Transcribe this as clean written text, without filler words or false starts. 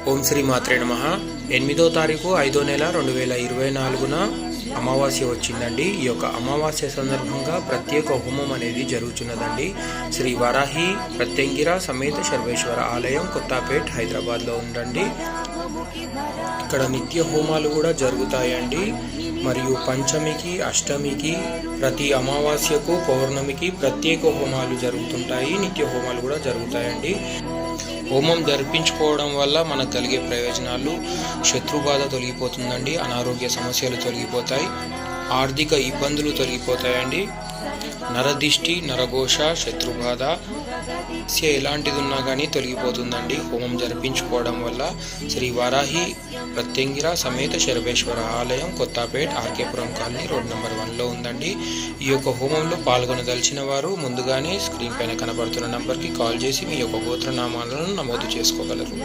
ఓం శ్రీ మాత్రే నమః. 8వ తారీఖు 5వ నెల 2024న అమావాస్య వచ్చిందండి. ఈ యొక్క అమావాస్య సందర్భంగా ప్రత్యేక హోమం అనేది జరుగుతున్నదండి. శ్రీ వరాహి ప్రత్యంగిర సమేత సర్వేశ్వర ఆలయం కొత్తపేట్ హైదరాబాద్లో ఉందండి. ఇక్కడ నిత్య హోమాలు కూడా జరుగుతాయండి. మరియు పంచమికి, అష్టమికి, ప్రతి అమావాస్యకు, పౌర్ణమికి ప్రత్యేక హోమాలు జరుగుతుంటాయి. నిత్య హోమాలు కూడా జరుగుతాయండి. హోమం జరిపించుకోవడం వల్ల మనకు కలిగే ప్రయోజనాలు: శత్రుబాధ తొలగిపోతుందండి, అనారోగ్య సమస్యలు తొలగిపోతాయి, ఆర్థిక ఇబ్బందులు తొలగిపోతాయండి, నరదిష్టి, నరఘోష, శత్రుబాధ ఎలాంటిది ఉన్నా కానీ తొలగిపోతుందండి హోమం జరిపించుకోవడం వల్ల. శ్రీ వారాహి ప్రత్యంగిర సమేత శరభేశ్వర ఆలయం Kothapet RK Puram colony road number 1లో ఉందండి. ఈ యొక్క హోమంలో పాల్గొనదలిచిన వారు ముందుగానే స్క్రీన్ పైన కనబడుతున్న నంబర్కి కాల్ చేసి మీ యొక్క గోత్రనామాలను నమోదు చేసుకోగలరు.